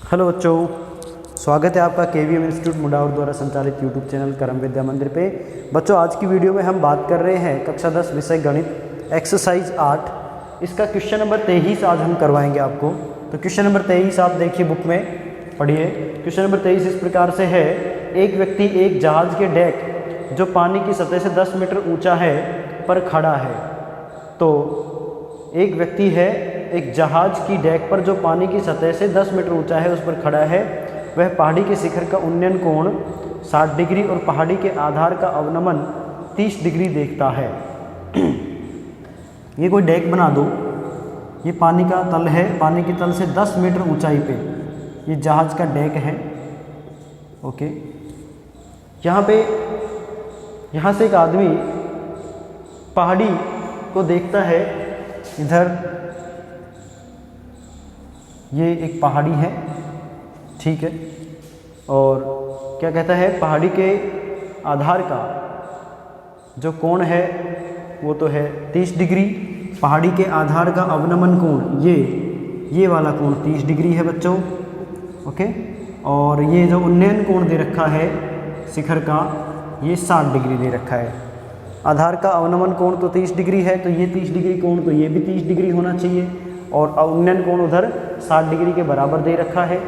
Hello बच्चों, स्वागत है आपका केवीएम इंस्टीट्यूट मुडाउर द्वारा संचालित यूट्यूब चैनल कर्म विद्या मंदिर पे। बच्चों, आज की वीडियो में हम बात कर रहे हैं कक्षा 10 विषय गणित एक्सरसाइज 8। इसका क्वेश्चन नंबर 23 आज हम करवाएंगे आपको। तो क्वेश्चन नंबर 23 आप देखिए, बुक में पढ़िए। क्वेश्चन नंबर 23 इस प्रकार से है। एक व्यक्ति एक जहाज के डेक जो पानी की सतह से 10 मीटर ऊँचा है पर खड़ा है। तो एक व्यक्ति है एक जहाज की डेक पर जो पानी की सतह से 10 मीटर ऊंचा है उस पर खड़ा है। वह पहाड़ी के शिखर का उन्नयन कोण 60 डिग्री और पहाड़ी के आधार का अवनमन 30 डिग्री देखता है। ये कोई डेक बना दो। ये पानी का तल है, पानी के तल से 10 मीटर ऊंचाई पे ये जहाज का डेक है। ओके, यहाँ से एक आदमी पहाड़ी को देखता है। इधर ये एक पहाड़ी है, ठीक है। और क्या कहता है, पहाड़ी के आधार का जो कोण है वो तो है 30 डिग्री। पहाड़ी के आधार का अवनमन कोण ये वाला कोण 30 डिग्री है बच्चों। ओके, और ये जो उन्नयन कोण दे रखा है शिखर का, ये 60 डिग्री दे रखा है। आधार का अवनमन कोण तो 30 डिग्री है, तो ये 30 डिग्री कोण तो ये भी 30 डिग्री होना चाहिए। और उन्नयन कोण उधर 60 डिग्री के बराबर दे रखा है।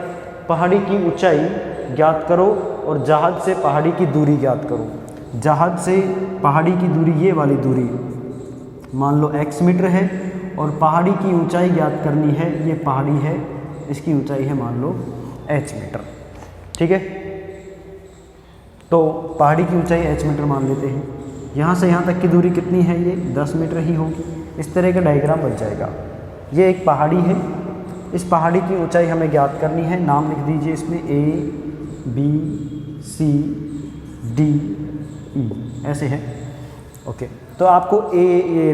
पहाड़ी की ऊंचाई ज्ञात करो और जहाज से पहाड़ी की दूरी ज्ञात करो। जहाज से पहाड़ी की दूरी, ये वाली दूरी मान लो x मीटर है, और पहाड़ी की ऊंचाई ज्ञात करनी है। ये पहाड़ी है, इसकी ऊंचाई है मान लो h मीटर, ठीक है। तो पहाड़ी की ऊंचाई h मीटर मान लेते हैं। यहाँ से यहाँ तक की दूरी कितनी है, ये 10 मीटर ही होगी। इस तरह का डायग्राम बन जाएगा। ये एक पहाड़ी है, इस पहाड़ी की ऊंचाई हमें ज्ञात करनी है। नाम लिख दीजिए इसमें A B C D E, ऐसे है। ओके, तो आपको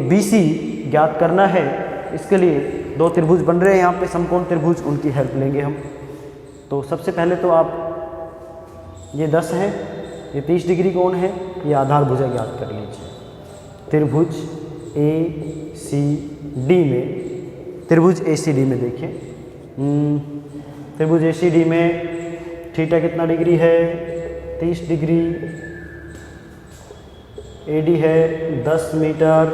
B C ज्ञात करना है। इसके लिए दो त्रिभुज बन रहे हैं यहाँ पे, समकोण त्रिभुज, उनकी हेल्प लेंगे हम। तो सबसे पहले तो आप ये 10 है, ये 30 डिग्री कोण है, ये आधार भुजा ज्ञात कर लीजिए। त्रिभुज ACD में, त्रिभुज ACD में देखिए, त्रिभुज ACD में थीटा कितना डिग्री है, 30 डिग्री। AD है 10 मीटर,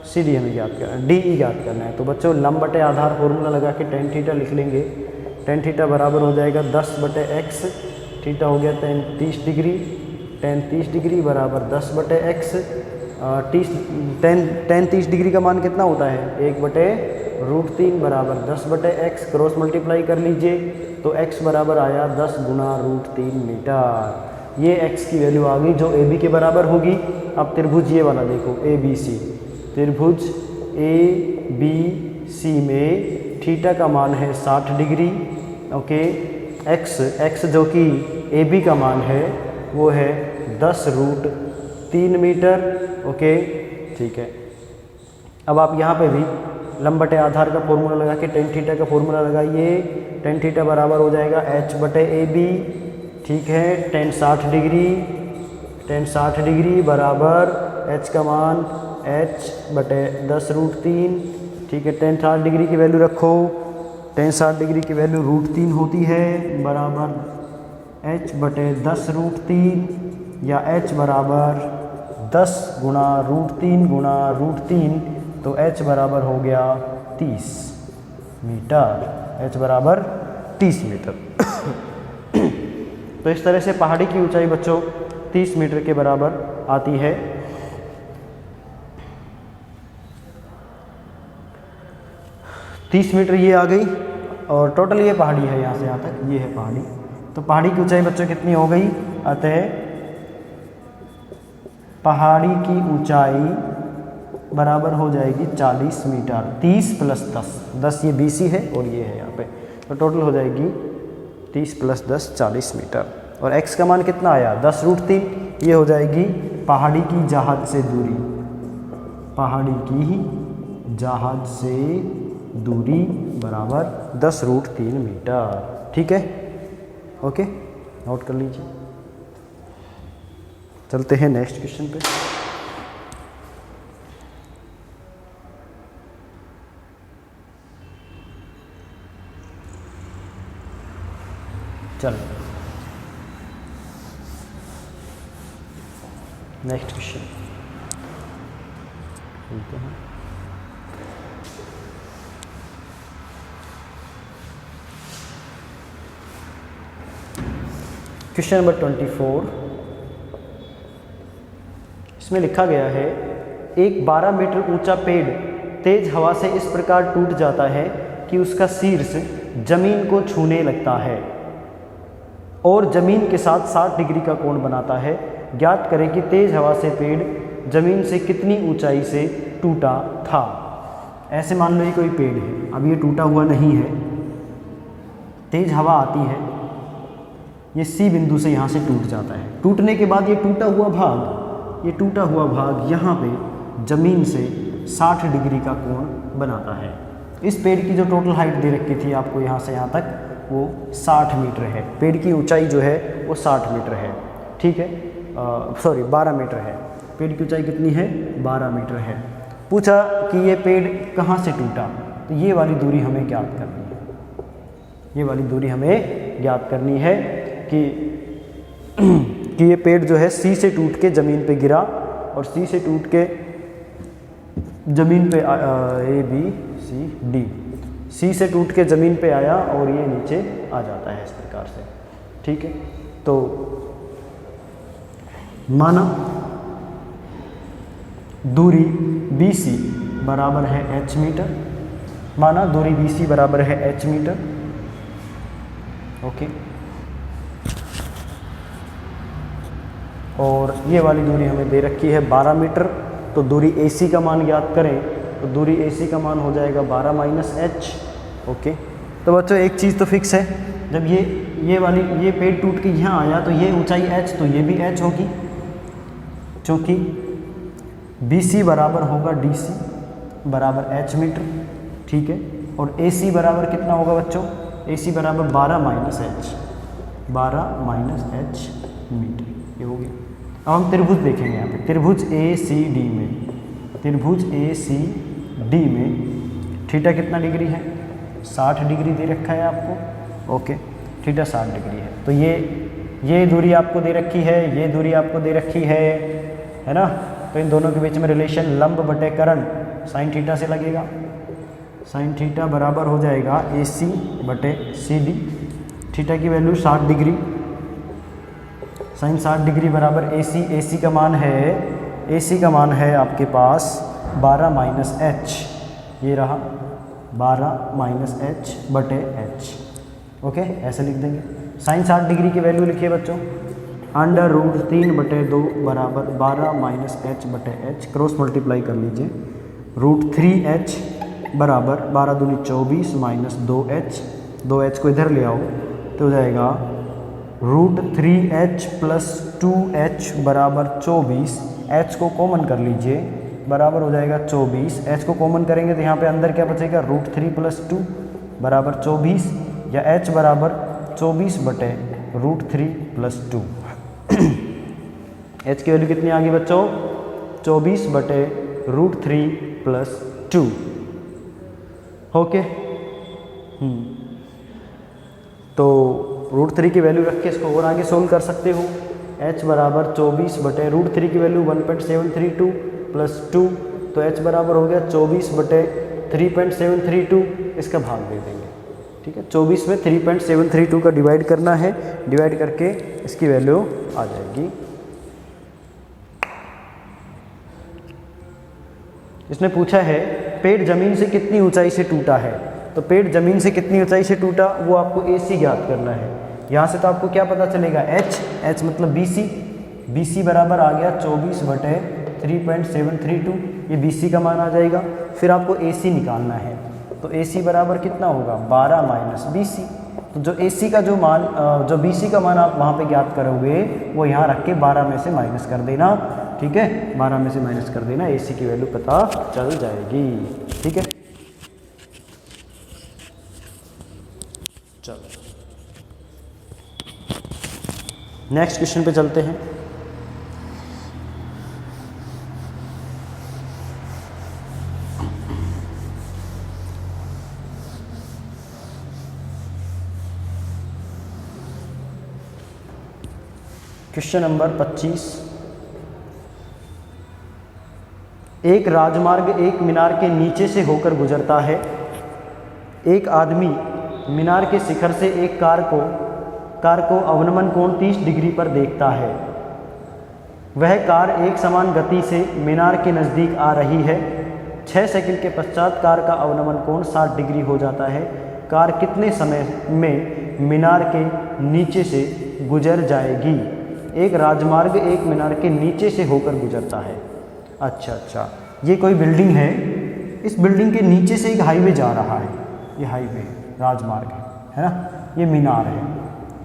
CD हमें ज्ञात करना है, DE ज्ञात करना है। तो बच्चों लंब बटे आधार फॉर्मूला लगा के tan थीटा लिख लेंगे। tan थीटा बराबर हो जाएगा 10 बटे x, थीटा हो गया tan 30 डिग्री। tan 30 डिग्री बराबर 10 बटे x। tan 30 डिग्री का मान कितना होता है, 1 बटे √3 बराबर 10 बटे x। क्रॉस मल्टीप्लाई कर लीजिए तो x बराबर आया 10 गुना √3 मीटर। ये x की वैल्यू आ गई जो AB के बराबर होगी। अब त्रिभुज ये वाला देखो, ABC, त्रिभुज ABC में थीटा का मान है 60 डिग्री। ओके, x जो कि AB का मान है वो है 10 √3 मीटर। ओके, ठीक है। अब आप यहाँ पे भी लंब बटे आधार का फॉर्मूला लगा के tan थीटा का फॉर्मूला लगाइए। tan थीटा बराबर हो जाएगा h बटे AB, ठीक है। tan 60 डिग्री बराबर h का मान h बटे 10 √3, ठीक है। tan 60 डिग्री की वैल्यू रखो, tan 60 डिग्री की वैल्यू √3 होती है, बराबर h बटे 10 √3, या h बराबर 10 गुणा √3 गुणा √3, तो h बराबर हो गया 30 मीटर। h बराबर 30 मीटर। तो इस तरह से पहाड़ी की ऊंचाई बच्चों 30 मीटर के बराबर आती है। तीस मीटर ये आ गई, और टोटल ये पहाड़ी है, यहाँ से यहाँ तक ये है पहाड़ी। तो पहाड़ी की ऊंचाई बच्चों कितनी हो गई, अतः पहाड़ी की ऊंचाई बराबर हो जाएगी 40 मीटर। 30 + 10 ये BC है और ये है यहाँ पे, तो टोटल हो जाएगी 30 + 10 40 मीटर। और x का मान कितना आया, 10 √3। ये हो जाएगी पहाड़ी की जहाज से दूरी, पहाड़ी की जहाज से दूरी बराबर 10 √3 मीटर, ठीक है। ओके, नोट कर लीजिए। चलते हैं नेक्स्ट क्वेश्चन पे। चलो नेक्स्ट क्वेश्चन बोलते हैं। क्वेश्चन नंबर 24, इसमें लिखा गया है एक 12 मीटर ऊंचा पेड़ तेज हवा से इस प्रकार टूट जाता है कि उसका शीर्ष जमीन को छूने लगता है और जमीन के साथ 60 डिग्री का कोण बनाता है। ज्ञात करें कि तेज हवा से पेड़ जमीन से कितनी ऊंचाई से टूटा था। ऐसे मान लो ये कोई पेड़ है, अब ये टूटा हुआ नहीं है, तेज हवा आती है, ये सी बिंदु से यहाँ से टूट जाता है। टूटने के बाद ये टूटा हुआ भाग यहाँ पे ज़मीन से 60 डिग्री का कोण बनाता है। इस पेड़ की जो टोटल हाइट दे रखी थी आपको यहाँ से यहाँ तक, वो 60 मीटर है। पेड़ की ऊंचाई जो है वो 60 मीटर है, ठीक है, सॉरी 12 मीटर है। पेड़ की ऊंचाई कितनी है? 12 मीटर है। पूछा कि ये पेड़ कहाँ से टूटा, तो ये वाली दूरी हमें ज्ञात करनी है। ये वाली दूरी हमें ज्ञात करनी है कि ये पेड़ जो है सी से टूट के ज़मीन पे गिरा और सी से टूट के ज़मीन पे ए बी सी डी, सी से टूट के ज़मीन पे आया और ये नीचे आ जाता है इस प्रकार से, ठीक है। तो माना दूरी BC बराबर है h मीटर, माना दूरी BC बराबर है h मीटर, ओके। और ये वाली दूरी हमें दे रखी है 12 मीटर, तो दूरी AC का मान ज्ञात करें तो दूरी AC का मान हो जाएगा 12 माइनस h, ओके। तो बच्चों एक चीज़ तो फिक्स है, जब ये पेड़ टूट के यहाँ आया तो ये ऊंचाई h, तो ये भी h होगी, क्योंकि BC बराबर होगा DC बराबर h मीटर, ठीक है। और AC बराबर कितना होगा बच्चों? AC बराबर 12 minus h, 12 minus h metre, ये हो गया। अब हम त्रिभुज देखेंगे यहाँ पे, त्रिभुज ACD में थीटा कितना डिग्री है? 60 डिग्री दे रखा है आपको, ओके। थीटा 60 डिग्री है, तो ये दूरी आपको दे रखी है, ये दूरी आपको दे रखी है ना। तो इन दोनों के बीच में रिलेशन लंब बटे करण साइन थीटा से लगेगा। साइन थीटा बराबर हो जाएगा AC बटे CD। थीटा की वैल्यू 60 डिग्री, साइन 60 डिग्री बराबर AC का मान है आपके पास 12 माइनस h, ये रहा 12 माइनस h बटे h, ओके। ऐसे लिख देंगे। साइन 60 डिग्री की वैल्यू लिखिए बच्चों, √3/2 बराबर 12 माइनस h बटे h, क्रॉस मल्टीप्लाई कर लीजिए। √3h बराबर 12 दूनी 24 माइनस 2h, 2h को इधर ले आओ तो हो जाएगा √3h प्लस 2h बराबर 24, h को कॉमन कर लीजिए, बराबर हो जाएगा 24। h को कॉमन करेंगे तो यहाँ पे अंदर क्या बचेगा? √3 प्लस 2 बराबर 24, या h बराबर 24 बटे √3 प्लस 2। h की वैल्यू कितनी आ गई बच्चों? 24 बटे √3 प्लस 2, ओके। तो √3 की वैल्यू रख के इसको और आगे सोल्व कर सकते हो। h बराबर 24 बटे √3 की वैल्यू 1.732 प्लस 2, तो h बराबर हो गया 24 बटे 3.732, इसका भाग दे देंगे, ठीक है। 24 में 3.732 का डिवाइड करना है, डिवाइड करके इसकी वैल्यू आ जाएगी। इसने पूछा है पेड़ जमीन से कितनी ऊंचाई से टूटा है, तो पेड़ जमीन से कितनी ऊंचाई से टूटा वो आपको AC ज्ञात करना है। यहाँ से तो आपको क्या पता चलेगा? h मतलब BC बराबर आ गया 24 बटे 3.732, ये BC का मान आ जाएगा। फिर आपको AC निकालना है, तो AC बराबर कितना होगा? 12 माइनस BC। तो जो AC का जो BC का मान आप वहाँ पे ज्ञात करोगे वो यहाँ रख के 12 में से माइनस कर देना, ठीक है। 12 में से माइनस कर देना, AC की वैल्यू पता चल जाएगी, ठीक है। चलो नेक्स्ट क्वेश्चन पे चलते हैं। Question number 25। एक राजमार्ग एक मीनार के नीचे से होकर गुजरता है। एक आदमी मीनार के शिखर से एक कार को अवनमन कोण 30 डिग्री पर देखता है। वह कार एक समान गति से मीनार के नज़दीक आ रही है। 6 सेकंड के पश्चात कार का अवनमन कोण 60 डिग्री हो जाता है। कार कितने समय में मीनार के नीचे से गुजर जाएगी? एक राजमार्ग एक मीनार के नीचे से होकर गुजरता है। अच्छा, ये कोई बिल्डिंग है। इस बिल्डिंग के नीचे से एक हाईवे जा रहा है। ये हाईवे राजमार्ग है ना। ये मीनार है,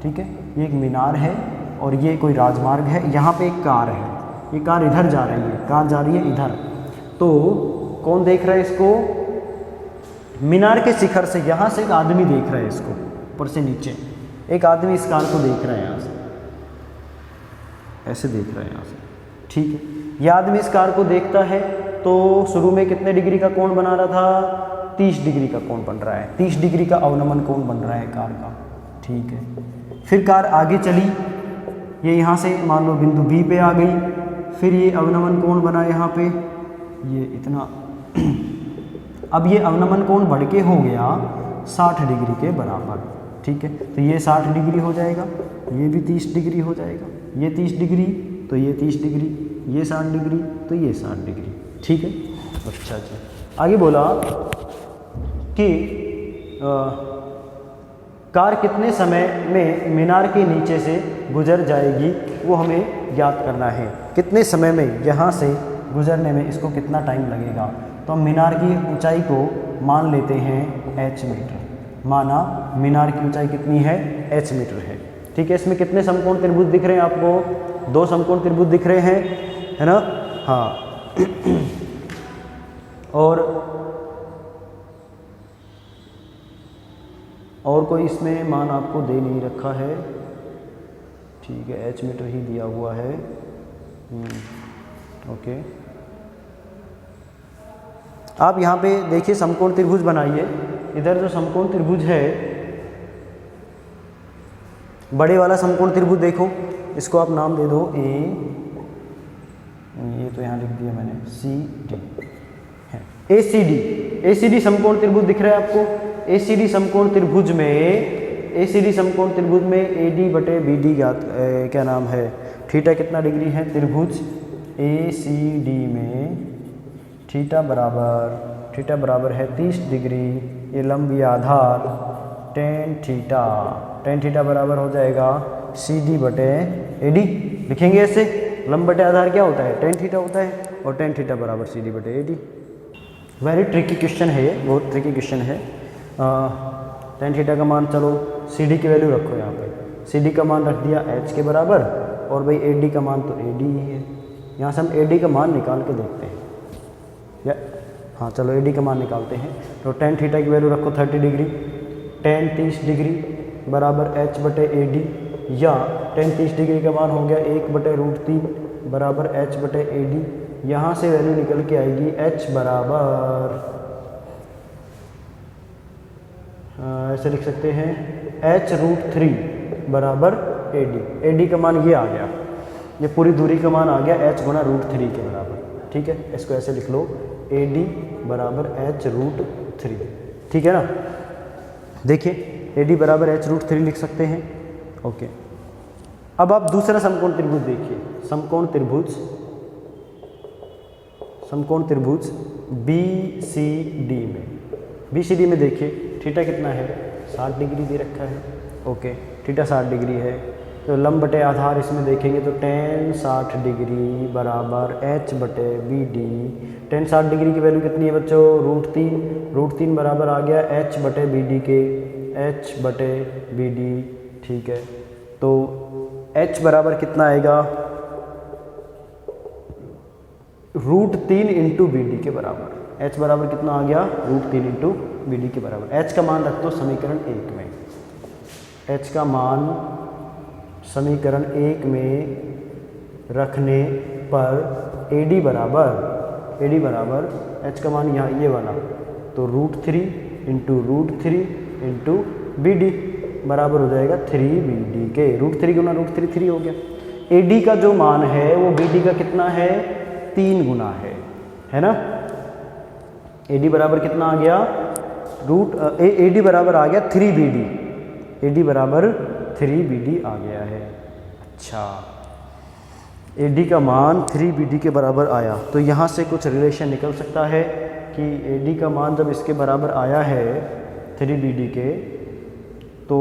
ठीक है। ये एक मीनार है और ये कोई राजमार्ग है। यहाँ पे एक कार है। ये कार इधर जा रही है, कार जा रही है इधर। तो कौन देख रहा है इसको? मीनार के शिखर से, यहाँ से एक आदमी देख रहा है इसको, ऊपर से नीचे एक आदमी इस कार को देख रहा है। यहाँ से ऐसे देख रहा है यहाँ से, ठीक है। यह आदमी इस कार को देखता है तो शुरू में कितने डिग्री का कोण बना रहा था? 30 डिग्री का कोण बन रहा है। 30 डिग्री का अवनमन कोण बन रहा है कार का, ठीक है। फिर कार आगे चली, ये यहाँ से मान लो बिंदु बी पे आ गई। फिर ये अवनमन कोण बना यहाँ पे, ये इतना। अब ये अवनमन कोण बढ़ के हो गया 60 डिग्री के बराबर, ठीक है। तो ये 60 डिग्री हो जाएगा, ये भी 30 डिग्री हो जाएगा। ये 30 डिग्री तो ये 30 डिग्री, ये 60 डिग्री तो ये 60 डिग्री, ठीक है। अच्छा, आगे बोला कि कार कितने समय में मीनार के नीचे से गुजर जाएगी, वो हमें ज्ञात करना है। कितने समय में, यहाँ से गुजरने में इसको कितना टाइम लगेगा। तो हम मीनार की ऊंचाई को मान लेते हैं h मीटर। माना मीनार की ऊंचाई कितनी है? h मीटर है, ठीक है। इसमें कितने समकोण त्रिभुज दिख रहे हैं आपको? 2 समकोण त्रिभुज दिख रहे हैं, है ना। हाँ और कोई इसमें मान आपको दे नहीं रखा है, ठीक है। h मीटर ही दिया हुआ है, ओके। आप यहाँ पे देखिए समकोण त्रिभुज बनाइए। इधर जो समकोण त्रिभुज है, बड़े वाला समकोण त्रिभुज देखो, इसको आप नाम दे दो ए, ये तो यहाँ लिख दिया मैंने, सी डी है। ए सी डी समकोण त्रिभुज दिख रहा है आपको। ए सी डी समकोण त्रिभुज में ए डी बटे बी डी क्या नाम है, थीटा कितना डिग्री है? त्रिभुज ए सी डी में थीटा बराबर है 30 डिग्री। ये लंब या आधार टेन थीटा बराबर हो जाएगा सी डी बटे ए डी। लिखेंगे ऐसे, लंब बटे आधार क्या होता है? टेन थीटा होता है, और टेन थीटा बराबर सी डी बटे A D. Very tricky question है ये, बहुत ट्रिकी क्वेश्चन है। टेन थीटा का मान, चलो सी डी की वैल्यू रखो यहाँ पे। सी डी का मान रख दिया एच के बराबर, और भाई ए डी का मान तो ए डी ही है। यहाँ से हम ए डी का मान निकाल के देखते हैं, या हाँ चलो ए डी का मान निकालते हैं। तो टेन थीटा की वैल्यू रखो 30 डिग्री, टेन 30 डिग्री बराबर एच बटे ए डी, या टेन 30 डिग्री का मान हो गया 1/√3 बराबर एच बटे ए डी। यहाँ से वैल्यू निकल के आएगी एच बराबर, ऐसे लिख सकते हैं h√3 बराबर ए डी। ए डी का मान ये आ गया, ये पूरी दूरी का मान आ गया h गुना √3 के बराबर, ठीक है। इसको ऐसे लिख लो ए डी बराबर h√3, ठीक है ना। देखिए ए डी बराबर h√3 लिख सकते हैं, ओके। अब आप दूसरा समकोण त्रिभुज देखिए, समकोण त्रिभुज बी सी डी में देखिए थीटा कितना है? 60 डिग्री दे रखा है, ओके। थीटा 60 डिग्री है, तो लंब बटे आधार इसमें देखेंगे तो टेन 60 डिग्री बराबर h बटे बी डी। टेन 60 डिग्री की वैल्यू कितनी है बच्चों? √3 बराबर आ गया h बटे बी डी के, h बटे बी डी, ठीक है। तो h बराबर कितना आएगा? √3 इंटू बी डी के बराबर। h बराबर कितना आ गया? √3 इंटू बी डी के बराबर। h का मान रख दो समीकरण 1 में। h का मान समीकरण 1 में रखने पर ए डी बराबर h का मान यहाँ ये वाला, तो √3 इंटू बी डी बराबर हो जाएगा 3 बी डी के। √3 गुना √3 3 हो गया। AD का जो मान है वो BD का कितना है, 3 गुना है ना। AD बराबर कितना आ गया, AD बराबर आ गया 3BD, AD बराबर 3BD आ गया है। अच्छा, AD का मान 3BD के बराबर आया, तो यहाँ से कुछ रिलेशन निकल सकता है कि AD का मान जब इसके बराबर आया है 3BD के, तो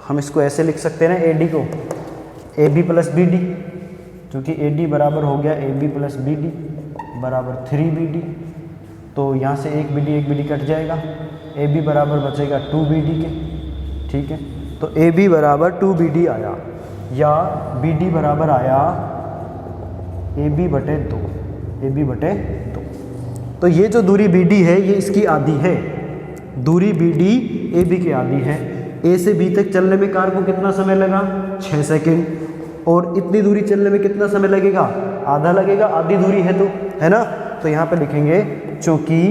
हम इसको ऐसे लिख सकते हैं ना, AD को AB प्लस BD, क्योंकि AD बराबर हो गया AB प्लस BD बराबर 3BD, तो यहाँ से एक BD कट जाएगा, AB बराबर बचेगा 2BD के। ठीक है, तो AB बराबर 2BD आया, या BD बराबर आया AB बटे 2, AB बटे 2। तो ये जो दूरी BD है ये इसकी आधी है, दूरी BD AB की आधी है। A से B तक चलने में कार को कितना समय लगा, 6 सेकंड, और इतनी दूरी चलने में कितना समय लगेगा, आधा लगेगा, आधी दूरी है तो, है ना। तो यहाँ पे लिखेंगे चूंकि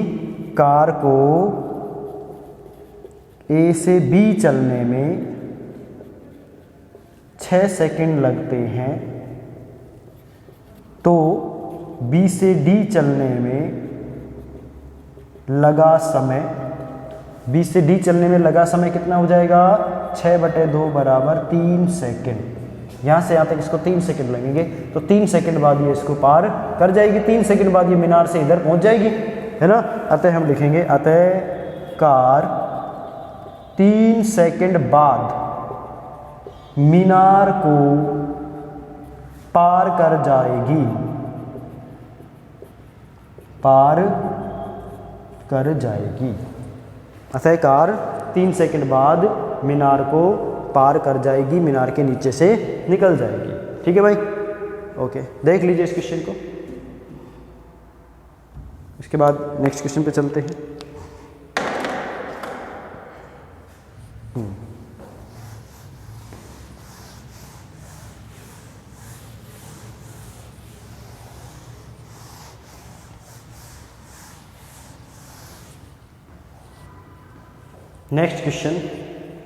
कार को A से B चलने में 6 सेकंड लगते हैं, तो B से D चलने में लगा समय, B से D चलने में लगा समय कितना हो जाएगा, 6/2 बराबर 3 सेकंड। यहाँ से यहाँ तक इसको 3 सेकंड लगेंगे, तो 3 सेकंड बाद ये इसको पार कर जाएगी, 3 सेकंड बाद ये मीनार से इधर पहुँच जाएगी, है ना। अतः हम लिखेंगे अतः कार 3 सेकंड बाद मीनार को पार कर जाएगी, पार कर जाएगी। अतः कार 3 सेकंड बाद मीनार को पार कर जाएगी, मीनार के नीचे से निकल जाएगी। ठीक है भाई, ओके, देख लीजिए इस क्वेश्चन को। इसके बाद नेक्स्ट क्वेश्चन पे चलते हैं। Next question,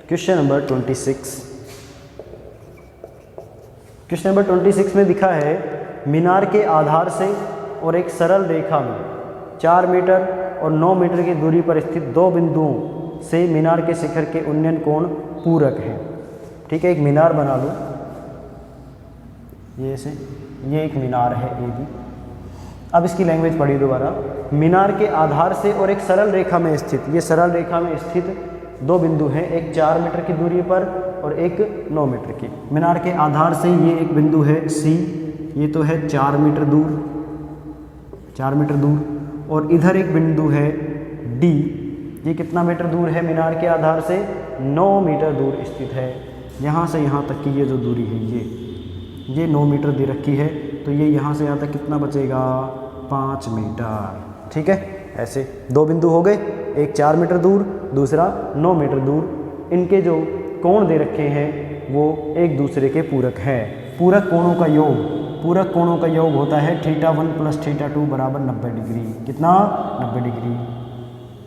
question number 26। Question number 26 में दिखा है मीनार के आधार से और एक सरल रेखा में 4 मीटर और 9 मीटर की दूरी पर स्थित 2 बिंदुओं से मीनार के शिखर के उन्नयन कोण पूरक हैं। ठीक है, एक मीनार बना लो, ये ऐसे, ये एक मीनार है AB। अब इसकी लैंग्वेज पढ़ी दोबारा। मीनार के आधार से और एक सरल रेखा में स्थित, ये सरल रेखा में स्थित 2 बिंदु हैं, एक 4 मीटर की दूरी पर और एक 9 मीटर की। मीनार के आधार से ये एक बिंदु है C, ये तो है 4 मीटर दूर, 4 मीटर दूर, और इधर एक बिंदु है D, ये कितना मीटर दूर है मीनार के आधार से, 9 मीटर दूर स्थित है। यहाँ से यहाँ तक की ये जो दूरी है ये 9 मीटर दे रखी है, तो ये यहाँ से यहाँ तक कितना बचेगा, 5 मीटर। ठीक है, ऐसे 2 बिंदु हो गए, एक 4 मीटर दूर, दूसरा 9 मीटर दूर। इनके जो कोण दे रखे हैं वो एक दूसरे के पूरक हैं। पूरक कोणों का योग, पूरक कोणों का योग होता है θ1 + θ2 बराबर 90 डिग्री। कितना, 90 डिग्री।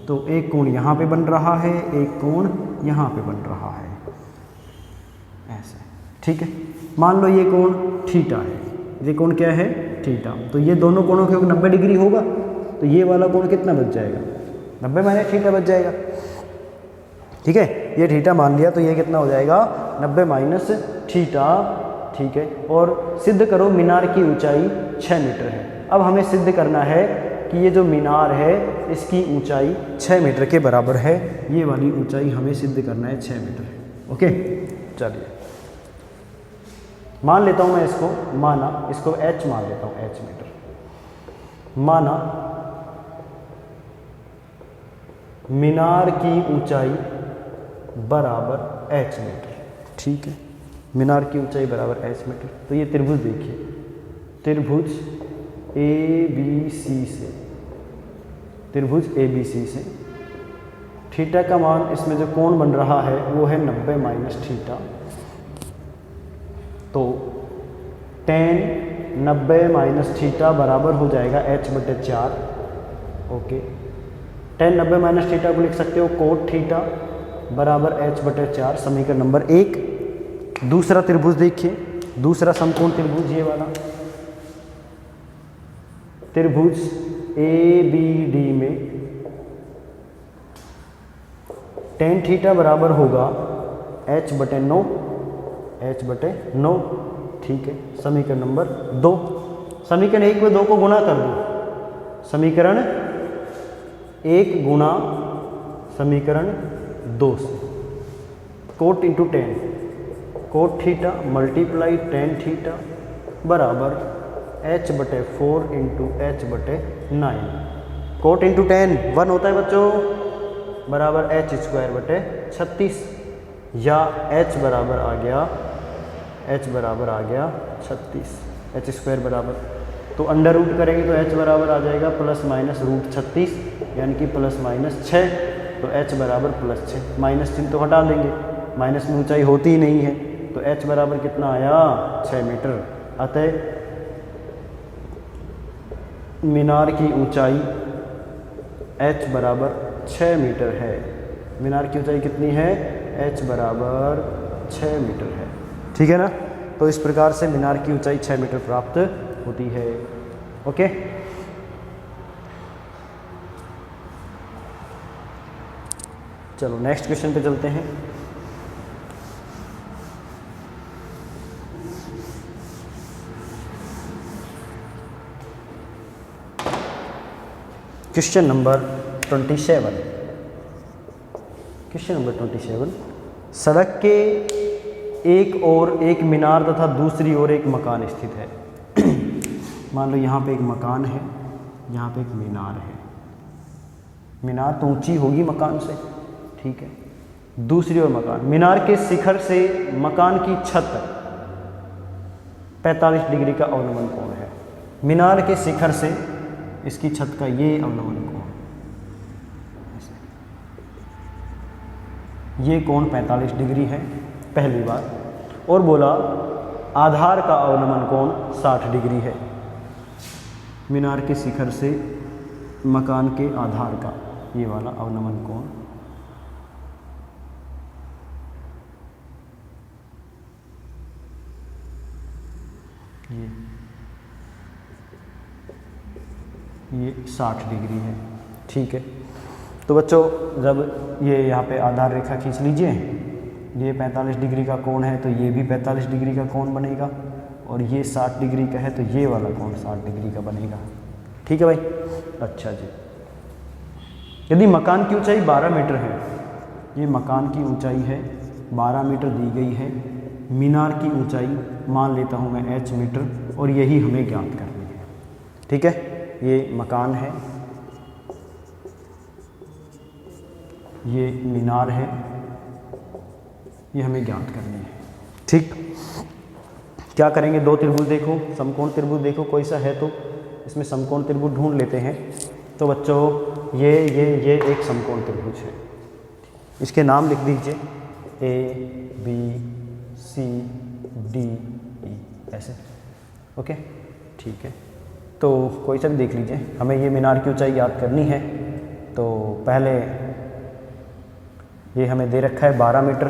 तो एक कोण यहाँ पे बन रहा है, एक कोण यहाँ पे बन रहा है, ऐसे। ठीक है, मान लो ये कोण θ है, ये कोण क्या है, θ। तो ये दोनों कोणों के योग 90 डिग्री होगा, तो ये वाला कोण कितना बच जाएगा, 90 माइनस θ बच जाएगा। ठीक है, ये θ मान लिया, तो ये कितना हो जाएगा, 90 माइनस θ। ठीक है, और सिद्ध करो मीनार की ऊंचाई 6 मीटर है। अब हमें सिद्ध करना है कि ये जो मीनार है इसकी ऊंचाई 6 मीटर के बराबर है। ये वाली ऊंचाई हमें सिद्ध करना है 6 मीटर है। ओके, चलिए मान लेता हूँ मैं इसको, माना इसको h मान लेता हूँ, h मीटर। माना मीनार की ऊंचाई बराबर h मीटर। ठीक है, मीनार की ऊंचाई बराबर h मीटर। तो ये त्रिभुज देखिए, त्रिभुज ABC से, त्रिभुज ABC से थीटा का मान, इसमें जो कोण बन रहा है वो है 90 माइनस θ। तो tan 90 माइनस θ बराबर हो जाएगा h/4। ओके, tan 90 माइनस θ को लिख सकते हो cot θ बराबर h/4, समीकरण नंबर 1। दूसरा त्रिभुज देखिए, दूसरा समकोण त्रिभुज ये वाला त्रिभुज ABD में tan थीटा बराबर होगा h/9, h/9। ठीक है, समीकरण नंबर 2। समीकरण 1 में 2 को गुणा कर दो, समीकरण 1 गुणा समीकरण 2 से cot into ten, cot theta multiply tan theta बराबर h/4 into h/9। Coat into ten 1 होता है बच्चों, बराबर h²/36 या h बराबर आ गया 36, h² बराबर, तो अंडर रूट करेंगे तो h बराबर आ जाएगा ±√36 यानी कि ±6, तो h बराबर +6। माइनस चिन्ह तो हटा देंगे, माइनस में ऊंचाई होती ही नहीं है, तो h बराबर कितना आया 6 मीटर। अतः मीनार की ऊंचाई h बराबर 6 मीटर है। मीनार की ऊंचाई कितनी है, h बराबर 6 मीटर है। ठीक है ना, तो इस प्रकार से मीनार की ऊंचाई 6 मीटर प्राप्त होती है। ओके, चलो नेक्स्ट क्वेश्चन पे चलते हैं। Question number 27। क्वेश्चन नंबर 27, सड़क के एक ओर एक मीनार तथा दूसरी ओर एक मकान स्थित है। मान लो यहाँ पे एक मकान है, यहाँ पे एक मीनार है। मीनार तो ऊंची होगी मकान से, ठीक है। दूसरी ओर मकान, मीनार के शिखर से मकान की छत 45 डिग्री का अवनमन कोण है। मीनार के शिखर से इसकी छत का ये अवनमन कोण, ये कोण 45 डिग्री है पहली बार, और बोला आधार का अवनमन कोण 60 डिग्री है। मीनार के शिखर से मकान के आधार का ये वाला अवनमन कोण ये 60 डिग्री है। ठीक है, तो बच्चों जब ये यहाँ पे आधार रेखा खींच लीजिए, ये 45 डिग्री का कोण है तो ये भी 45 डिग्री का कोण बनेगा, और ये 60 डिग्री का है तो ये वाला कोण 60 डिग्री का बनेगा। ठीक है भाई, अच्छा जी। यदि मकान की ऊंचाई 12 मीटर है, ये मकान की ऊंचाई है 12 मीटर दी गई है, मीनार की ऊंचाई मान लेता हूँ मैं h मीटर, और यही हमें ज्ञात करनी है। ठीक है, ये मकान है, ये मीनार है, ये हमें ज्ञात करनी है। ठीक, क्या करेंगे, दो त्रिभुज देखो, समकोण त्रिभुज देखो कोई सा है तो इसमें समकोण त्रिभुज ढूंढ लेते हैं। तो बच्चों ये एक समकोण त्रिभुज है, इसके नाम लिख दीजिए ABCDE ऐसे। ओके, ठीक है, तो कोई सा भी देख लीजिए। हमें ये मीनार की ऊंचाई याद करनी है, तो पहले ये हमें दे रखा है 12 मीटर,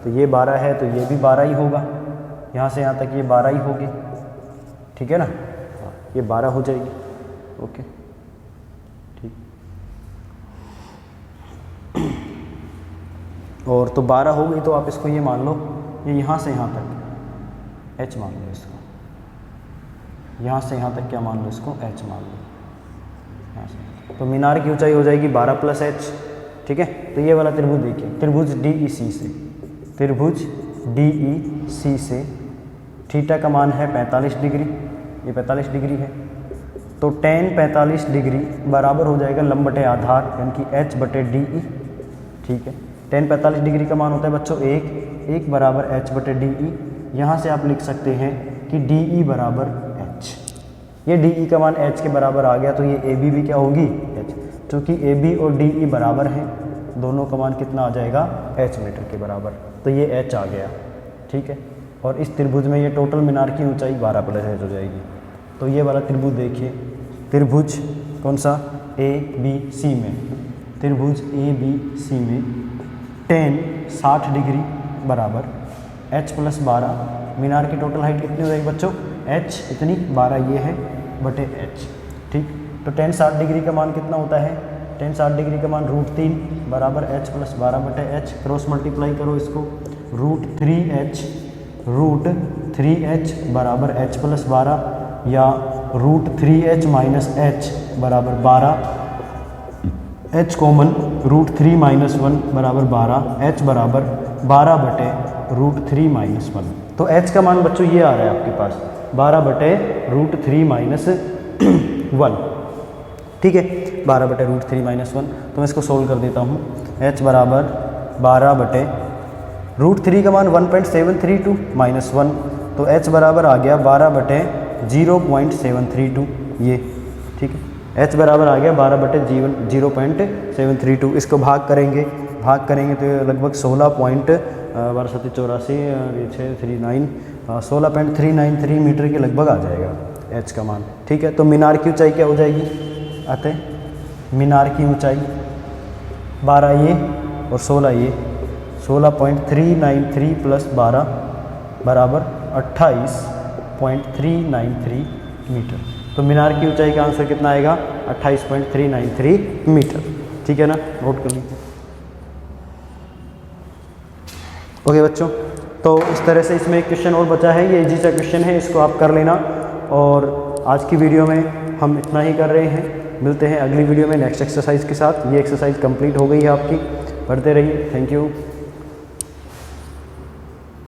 तो ये 12 है तो ये भी 12 ही होगा, यहाँ से यहाँ तक ये 12 ही होगी। ठीक है ना, हाँ, ये 12 हो जाएगी। ओके, ठीक, और तो 12 हो गई तो आप इसको ये मान लो, ये यहाँ से यहाँ तक h मान लो इसको, यहाँ से यहाँ तक क्या मान लो इसको, h मान लो यहाँ से। तो मीनार की ऊंचाई हो जाएगी 12 + h। ठीक है, तो ये वाला त्रिभुज देखिए, त्रिभुज DEC से, त्रिभुज DEC से थीटा का मान है 45 डिग्री, ये 45 डिग्री है, तो tan 45 डिग्री बराबर हो जाएगा लंब बटे आधार यानी कि h/DE। ठीक है, tan 45 डिग्री का मान होता है बच्चों 1 बराबर h/DE। यहाँ से आप लिख सकते हैं कि DE बराबर h, ये DE का मान h के बराबर आ गया, तो ये AB भी क्या होगी, h। चूँकि AB और DE बराबर हैं, दोनों का मान कितना आ जाएगा, h मीटर के बराबर, तो ये h आ गया। ठीक है, और इस त्रिभुज में ये टोटल मीनार की ऊंचाई 12 + h हो जाएगी। तो ये वाला त्रिभुज देखिए, त्रिभुज कौन सा, ABC में, त्रिभुज ABC में tan 60 डिग्री बराबर h + 12 मीनार की टोटल हाइट कितनी हो जाएगी बच्चों, h इतनी 12 ये है बटे h। ठीक, तो tan 60 डिग्री का मान कितना होता है, tan 60 डिग्री का मान √3 बराबर h प्लस 12 बटे h, क्रॉस मल्टीप्लाई करो इसको, √3h बराबर h प्लस 12 या √3h माइनस h बराबर 12, h कॉमन √3 माइनस 1 बराबर 12, h बराबर 12 बटे √3 माइनस 1। तो h का मान बच्चों ये आ रहा है आपके पास 12 बटे √3 माइनस 1। ठीक है, 12 बटे √3 माइनस 1। तो मैं इसको सोल्व कर देता हूँ। h बराबर 12 बटे √3 का मान 1.732 माइनस 1, तो h बराबर आ गया 12 बटे 0.732 ये। ठीक है, h बराबर आ गया 12 बटे 0.732। इसको भाग करेंगे तो लगभग 16.39 मीटर के लगभग आ जाएगा h का मान। ठीक है, तो मीनार की ऊंचाई क्या हो जाएगी, अतः मीनार की ऊंचाई 12 ये और 16 ये, 16.393 प्लस 12 बराबर 28.393 मीटर। तो मीनार की ऊंचाई का आंसर कितना आएगा, 28.393 मीटर। ठीक है ना, नोट कर लीजिए। ओके बच्चों, तो इस तरह से इसमें एक क्वेश्चन और बचा है, ये इजी सा क्वेश्चन है, इसको आप कर लेना। और आज की वीडियो में हम इतना ही कर रहे हैं, मिलते हैं अगली वीडियो में नेक्स्ट एक्सरसाइज के साथ। ये एक्सरसाइज कंप्लीट हो गई है आपकी, पढ़ते रहिए। Thank you.